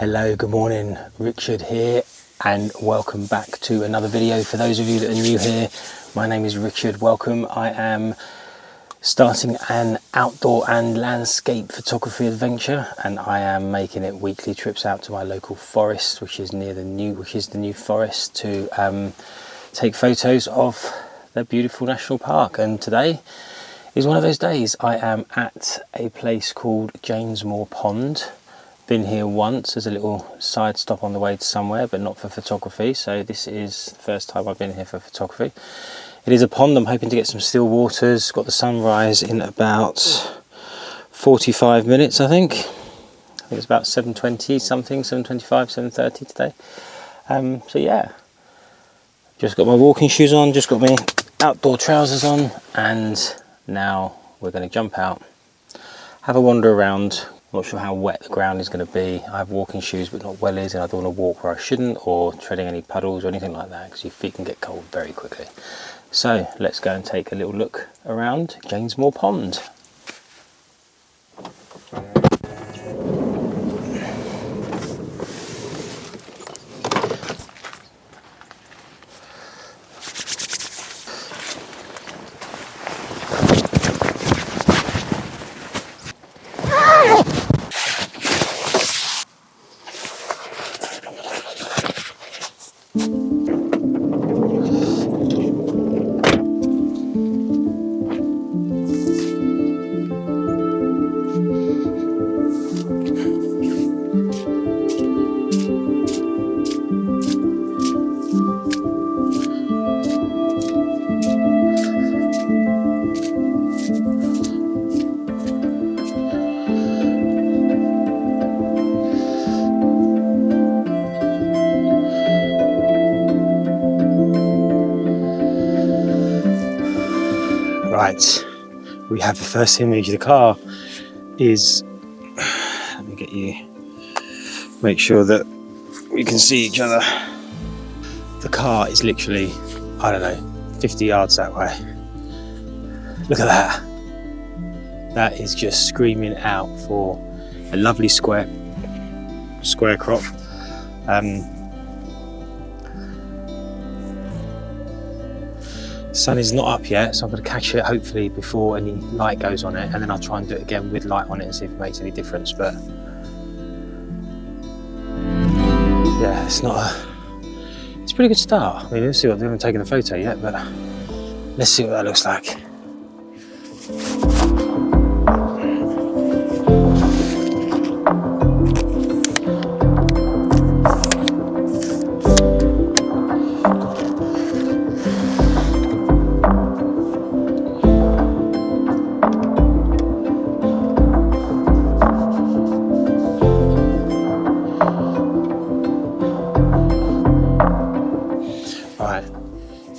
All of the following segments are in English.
Hello, good morning, Richard here, and welcome back to another video. For those of you that are new here, my name is Richard. Welcome. I am starting an outdoor and landscape photography adventure, and I am making it weekly trips out to my local forest, which is the new forest, to take photos of the beautiful national park. And today is one of those days. I am at a place called Janesmoor Pond. Been here once as a little side stop on the way to somewhere, but not for photography, so this is the first time I've been here for photography. It is a pond. I'm hoping to get some still waters. Got the sunrise in about 45 minutes, I think it's about 7:20 something, 7:25, 7:30 today. So yeah, just got my walking shoes on, just got my outdoor trousers on, and now we're going to jump out, have a wander around. Not sure how wet the ground is going to be. I have walking shoes but not wellies, and I don't want to walk where I shouldn't or treading any puddles or anything like that, because your feet can get cold very quickly. So let's go and take a little look around Janesmoor Pond. Right, we have the first image. The car is, let me get you, make sure that we can see each other. The car is literally, I don't know, 50 yards that way. Look at that. That is just screaming out for a lovely square crop. Sun is not up yet, so I'm going to catch it hopefully before any light goes on it, and then I'll try and do it again with light on it and see if it makes any difference. But yeah, it's a pretty good start. I mean, let's see what, we haven't taken a photo yet, but let's see what that looks like.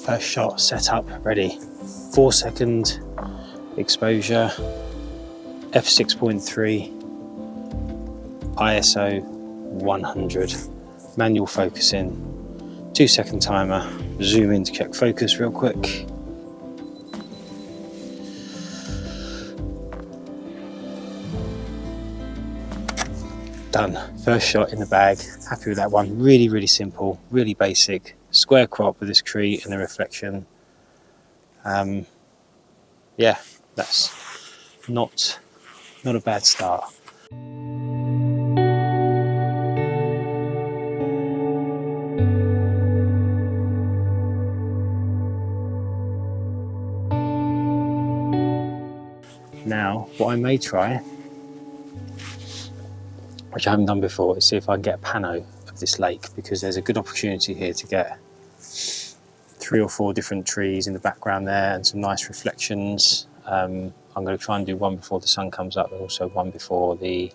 First shot set up, ready. 4-second exposure, f6.3, ISO 100, manual focusing, 2-second timer. Zoom in to check focus real quick. Done. First shot in the bag. Happy with that one. Really, really simple, really basic. Square crop with this tree and the reflection. Yeah, that's not a bad start. Now, what I may try, which I haven't done before, is see if I can get a pano of this lake, because there's a good opportunity here to get 3 or 4 different trees in the background there and some nice reflections. I'm going to try and do one before the sun comes up, and also one before the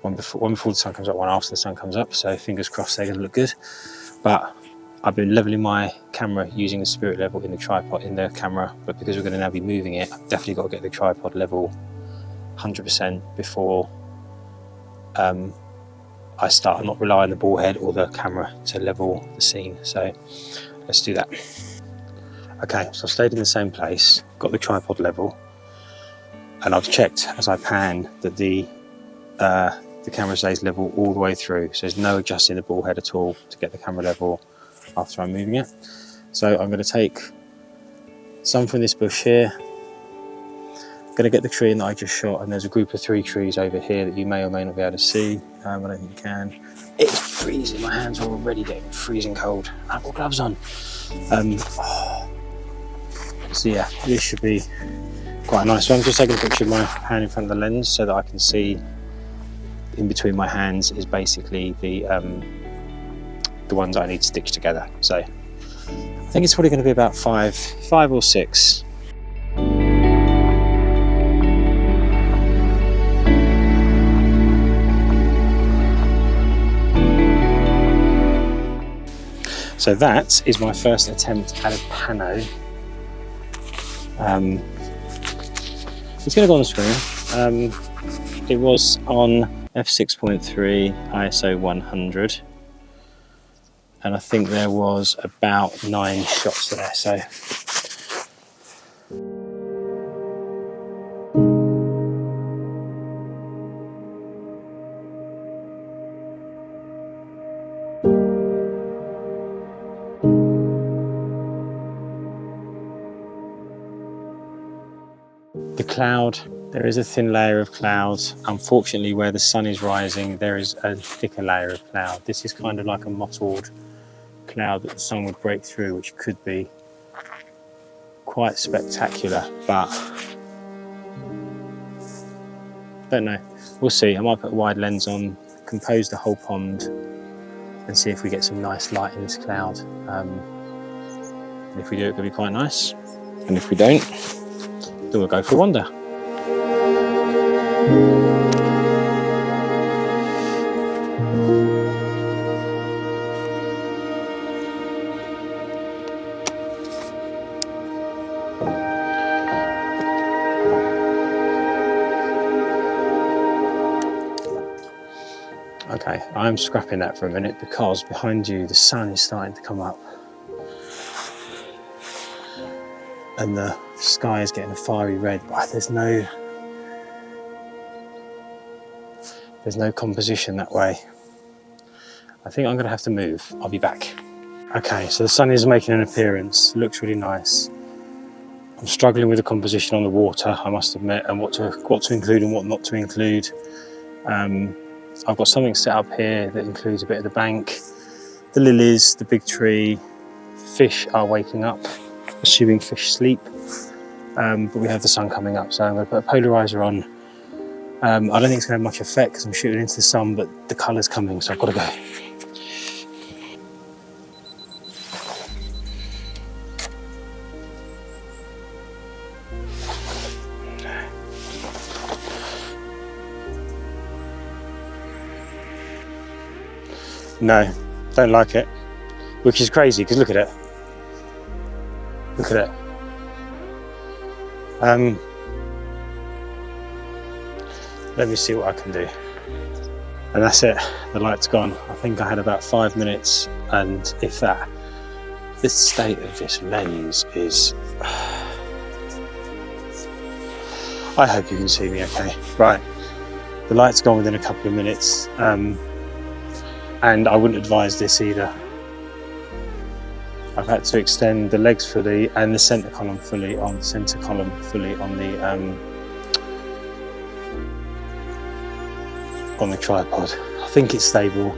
one before the sun comes up, one after the sun comes up. So fingers crossed they're going to look good. But I've been leveling my camera using the spirit level in the tripod in the camera, but because we're going to now be moving it, I've definitely got to get the tripod level 100% before I start. I'm not relying on the ball head or the camera to level the scene. So let's do that. Okay, so I've stayed in the same place, got the tripod level, and I've checked as I pan that the the camera stays level all the way through. So there's no adjusting the ball head at all to get the camera level after I'm moving it. So I'm going to take some from this bush here. I'm going to get the tree in that I just shot, and there's a group of 3 trees over here that you may or may not be able to see. I don't think you can. It's freezing, my hands are already getting freezing cold. I've got gloves on. So yeah, this should be quite nice. So I'm just taking a picture of my hand in front of the lens so that I can see in between my hands is basically the ones I need stitched together. So I think it's probably going to be about 5 or 6. So that is my first attempt at a pano. It's going to go on the screen. It was on f6.3 ISO 100, and I think there was about 9 shots there. So the cloud, there is a thin layer of clouds. Unfortunately, where the sun is rising, there is a thicker layer of cloud. This is kind of like a mottled cloud that the sun would break through, which could be quite spectacular, but don't know. We'll see. I might put a wide lens on, compose the whole pond, and see if we get some nice light in this cloud. And if we do, it could be quite nice. And if we don't, then we'll go for a wander. Okay, I'm scrapping that for a minute because behind you the sun is starting to come up and the sky is getting a fiery red, but there's no composition that way. I think I'm going to have to move. I'll be back. Okay, so the sun is making an appearance. Looks really nice. I'm struggling with the composition on the water, I must admit, and what to include and what not to include. I've got something set up here that includes a bit of the bank, the lilies, the big tree. Fish are waking up, assuming fish sleep, but we have the sun coming up, so I'm going to put a polarizer on. I don't think it's going to have much effect because I'm shooting into the sun, but the colour's coming, so I've got to go. No, don't like it, which is crazy because look at it. Look at it. Let me see what I can do. And that's it, the light's gone. I think I had about 5 minutes, and if that. The state of this lens is... I hope you can see me okay. Right, the light's gone within a couple of minutes. And I wouldn't advise this either. I've had to extend the legs fully and the centre column fully on the tripod. I think it's stable.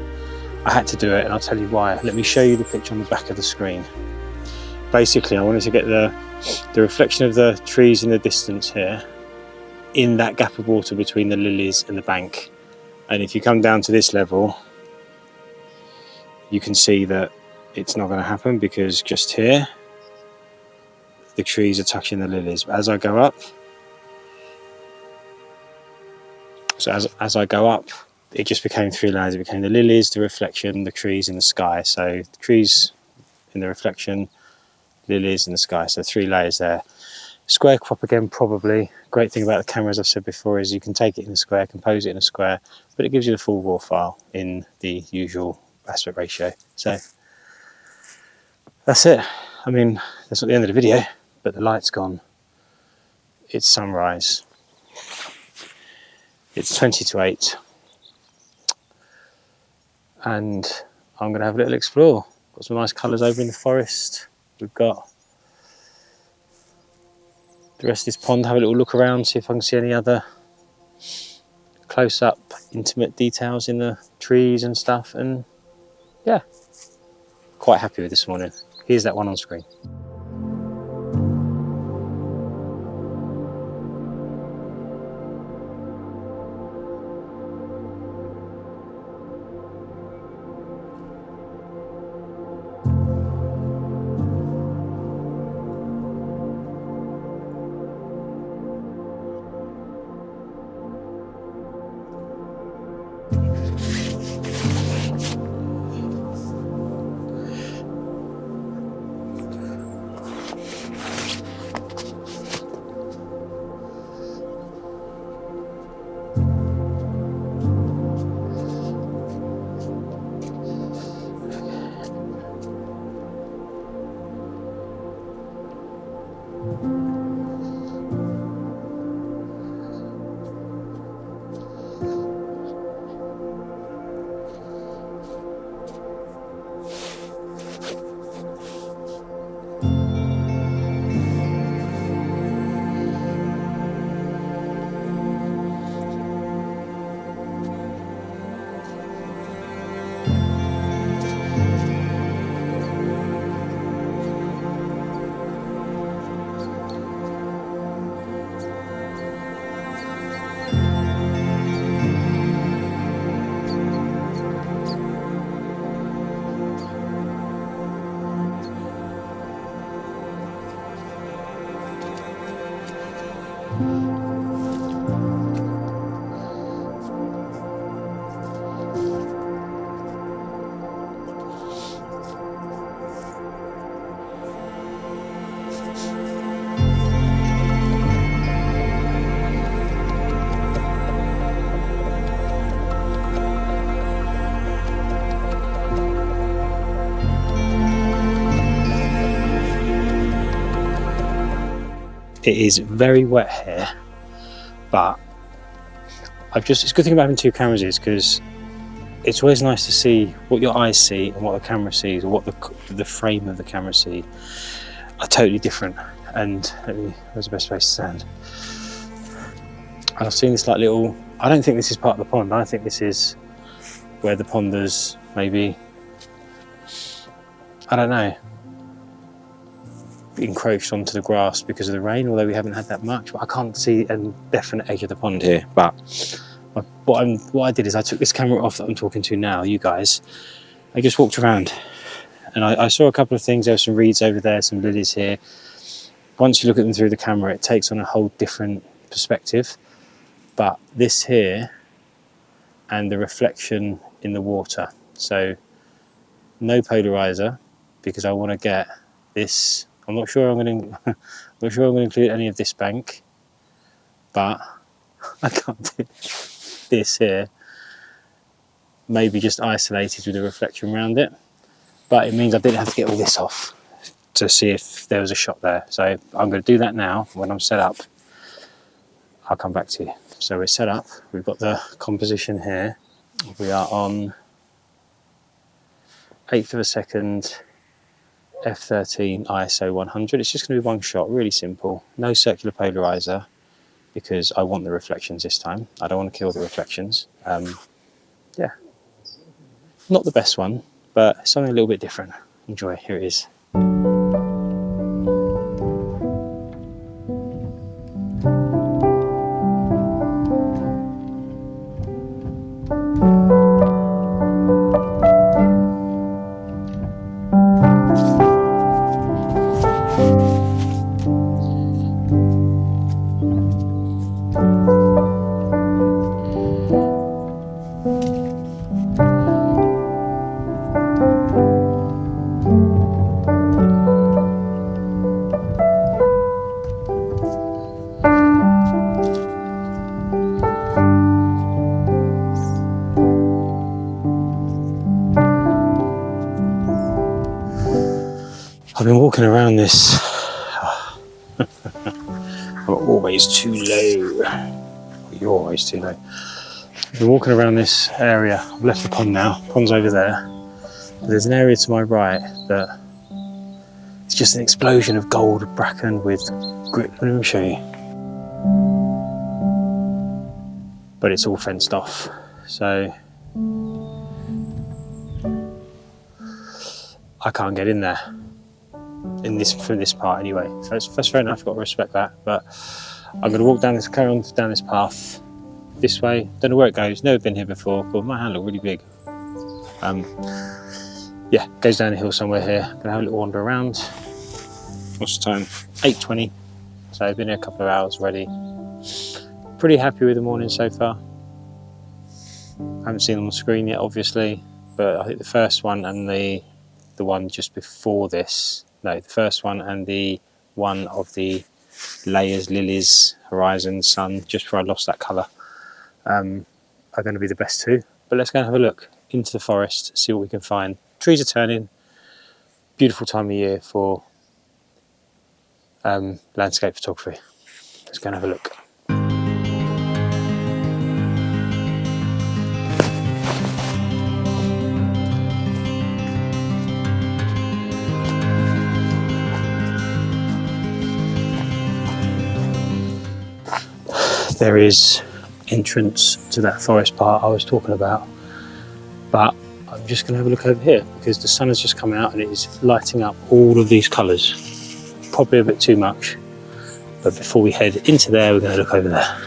I had to do it, and I'll tell you why. Let me show you the picture on the back of the screen. Basically, I wanted to get the reflection of the trees in the distance here in that gap of water between the lilies and the bank. And if you come down to this level, you can see that it's not going to happen because just here the trees are touching the lilies. But as I go up, as I go up, it just became 3 layers. It became the lilies, the reflection, the trees, and the sky. So the trees in the reflection, lilies in the sky. So 3 layers there. Square crop again, probably. Great thing about the camera, as I've said before, is you can take it in a square, compose it in a square, but it gives you the full raw file in the usual aspect ratio. So that's it. I mean, that's not the end of the video, but the light's gone. It's sunrise. It's 20 to 8. and I'm going to have a little explore. Got some nice colours over in the forest. We've got the rest of this pond, have a little look around, see if I can see any other close-up, intimate details in the trees and stuff, and yeah, quite happy with this morning. Here's that one on screen. It is very wet here, but it's a good thing about having two cameras is because it's always nice to see what your eyes see and what the camera sees, or what the frame of the camera sees, are totally different. And where's the best place to stand? And I've seen this like little, I don't think this is part of the pond, I think this is where the ponders maybe, I don't know, encroached onto the grass because of the rain, although we haven't had that much. But I can't see a definite edge of the pond here. But what I did is I took this camera off that I'm talking to now, you guys. I just walked around and I saw a couple of things. There were some reeds over there, some lilies here. Once you look at them through the camera, it takes on a whole different perspective. But this here and the reflection in the water. So no polarizer, because I want to get this. I'm not sure I'm going to include any of this bank, but I can't do this here. Maybe just isolated with the reflection around it, but it means I didn't have to get all this off to see if there was a shot there. So I'm going to do that now. When I'm set up, I'll come back to you. So we're set up. We've got the composition here. We are on 1/8 of a second. F13 ISO 100. It's just going to be one shot, really simple. No circular polarizer because I want the reflections this time. I don't want to kill the reflections. Yeah, not the best one, but something a little bit different. Enjoy. Here it is. I've been walking around this. I'm always too low. You're always too low. I've been walking around this area. I've left the pond now. The pond's over there. But there's an area to my right that it's just an explosion of gold bracken with grit. Let me show you. But it's all fenced off. So I can't get in there. From this part anyway. So that's fair enough, I've got to respect that. But I'm going to walk down this, carry on down this path this way. Don't know where it goes, never been here before, but my hand looked really big. Yeah, goes down the hill somewhere here. Gonna have a little wander around. What's the time? 8:20. So I've been here a couple of hours already. Pretty happy with the morning so far. I haven't seen them on the screen yet, obviously, but I think the first one and the one just before this, no, the first one and the one of the layers, lilies, horizon, sun, just before I lost that colour, are going to be the best two. But let's go and have a look into the forest, see what we can find. Trees are turning. Beautiful time of year for landscape photography. Let's go and have a look. There is entrance to that forest part I was talking about, but I'm just going to have a look over here because the sun has just come out and it is lighting up all of these colours. Probably a bit too much, but before we head into there, we're going to look over there.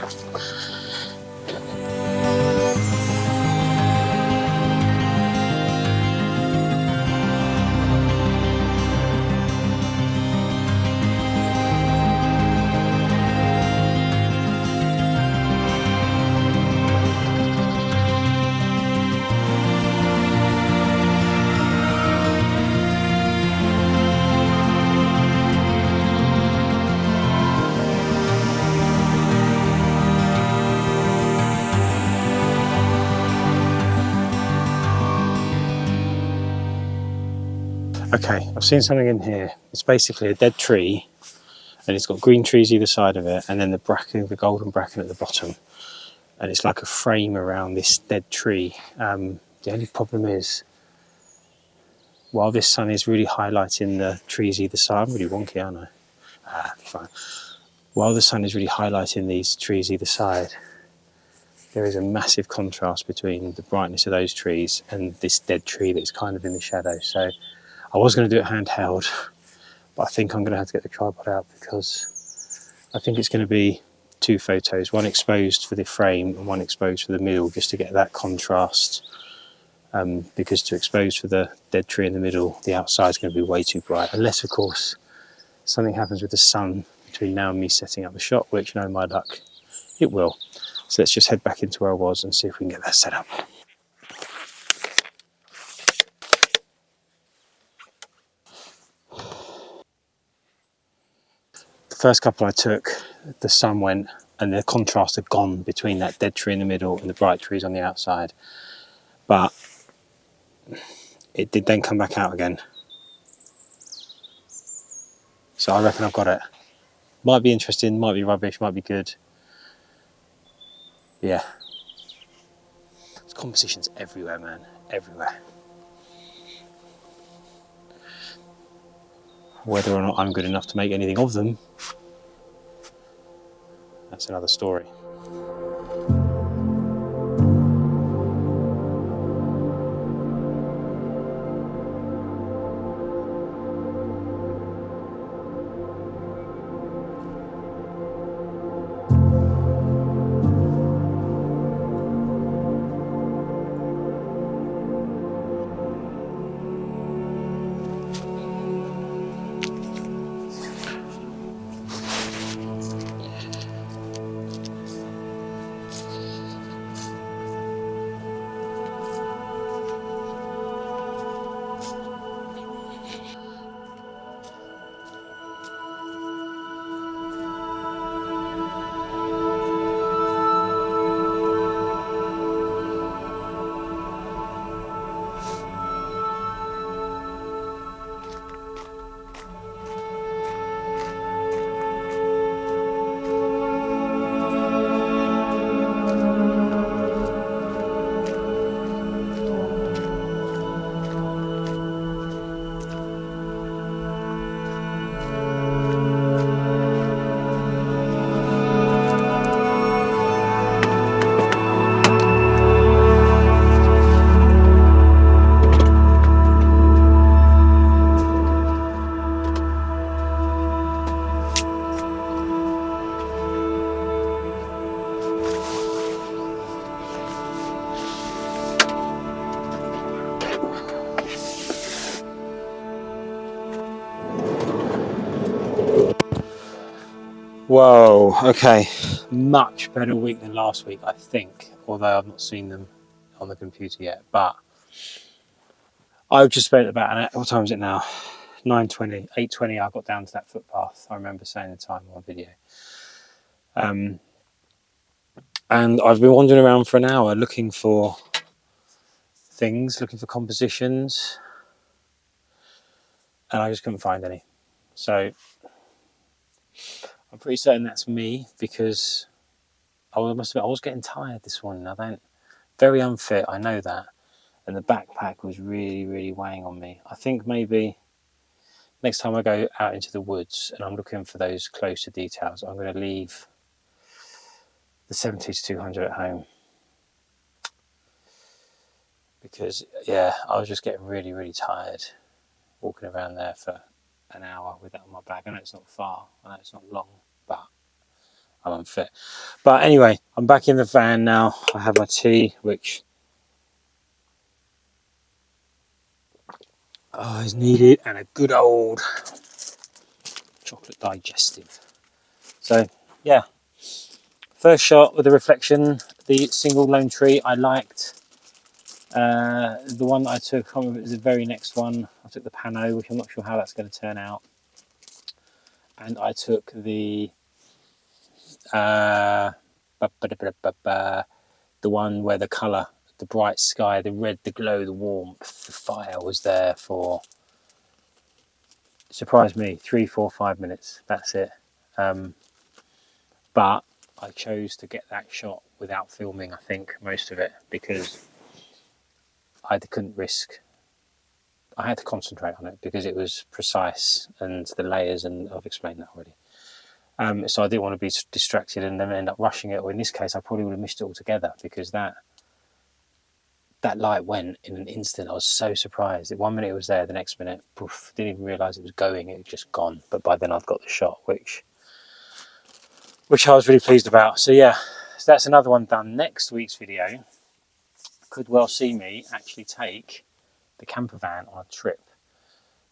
Okay, I've seen something in here. It's basically a dead tree and it's got green trees either side of it and then the bracken, the golden bracken at the bottom. And it's like a frame around this dead tree. The only problem is, while this sun is really highlighting the trees either side, I'm really wonky, aren't I? Fine. While the sun is really highlighting these trees either side, there is a massive contrast between the brightness of those trees and this dead tree that's kind of in the shadow. So I was going to do it handheld, but I think I'm going to have to get the tripod out because I think it's going to be two photos, one exposed for the frame and one exposed for the middle, just to get that contrast. Because to expose for the dead tree in the middle, the outside is going to be way too bright, unless of course something happens with the sun between now and me setting up the shot, which, no, my luck, it will. So let's just head back into where I was and see if we can get that set up. The first couple I took, the sun went and the contrast had gone between that dead tree in the middle and the bright trees on the outside. But it did then come back out again. So I reckon I've got it. Might be interesting, might be rubbish, might be good. Yeah. There's compositions everywhere, man. Everywhere. Whether or not I'm good enough to make anything of them, that's another story. Whoa, okay. Much better week than last week, I think. Although I've not seen them on the computer yet. But I've just spent about an hour. What time is it now? 9:20, 8:20. I got down to that footpath. I remember saying the time on video. And I've been wandering around for an hour looking for things, looking for compositions, and I just couldn't find any. So I'm pretty certain that's me, because I was getting tired this morning. Very unfit, I know that, and the backpack was really, really weighing on me. I think maybe next time I go out into the woods and I'm looking for those closer details, I'm going to leave the 70 to 200 at home, because I was just getting really, really tired walking around there for an hour with that on my back. I know it's not far, I know it's not long, but I'm unfit. But anyway, I'm back in the van now. I have my tea, which is needed, and a good old chocolate digestive. So yeah, first shot with the reflection, the single lone tree I liked. The one that I took, I remember it was the very next one. I took the Pano, which I'm not sure how that's going to turn out, and I took the one where the colour, the bright sky, the red, the glow, the warmth, the fire was there for, surprised me, 3, 4, 5 minutes. That's it. But I chose to get that shot without filming, I think, most of it, because I couldn't risk. I had to concentrate on it because it was precise, and the layers, and I've explained that already. So I didn't want to be distracted and then end up rushing it, or in this case I probably would have missed it altogether, because that light went in an instant. I was so surprised. 1 minute it was there, the next minute, poof, didn't even realise it was going, it was just gone. But by then I'd got the shot, which I was really pleased about. So yeah, so that's another one done. Next week's video could well see me actually take the camper van on a trip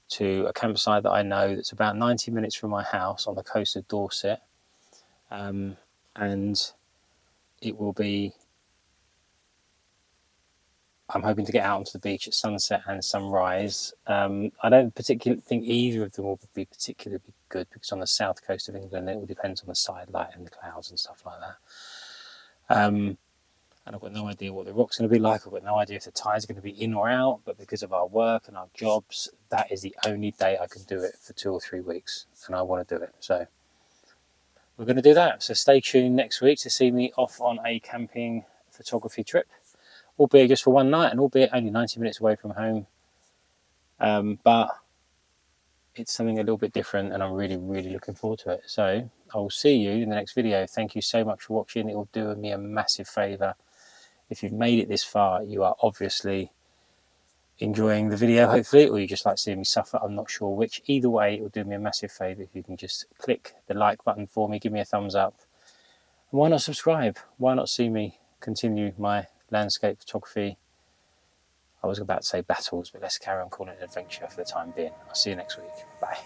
to a campsite that I know that's about 90 minutes from my house on the coast of Dorset. And it will be, I'm hoping to get out onto the beach at sunset and sunrise. I don't particularly think either of them will be particularly good, because on the south coast of England it all depends on the side light and the clouds and stuff like that. And I've got no idea what the rock's going to be like. I've got no idea if the tide's going to be in or out. But because of our work and our jobs, that is the only day I can do it for 2 or 3 weeks, and I want to do it. So we're going to do that. So stay tuned next week to see me off on a camping photography trip, albeit just for one night, and albeit only 90 minutes away from home. But it's something a little bit different, and I'm really, really looking forward to it. So I will see you in the next video. Thank you so much for watching. It will do me a massive favour. If you've made it this far, you are obviously enjoying the video, hopefully, or you just like seeing me suffer. I'm not sure which. Either way, it will do me a massive favour if you can just click the like button for me, give me a thumbs up. And why not subscribe? Why not see me continue my landscape photography? I was about to say battles, but let's carry on calling it an adventure for the time being. I'll see you next week. Bye.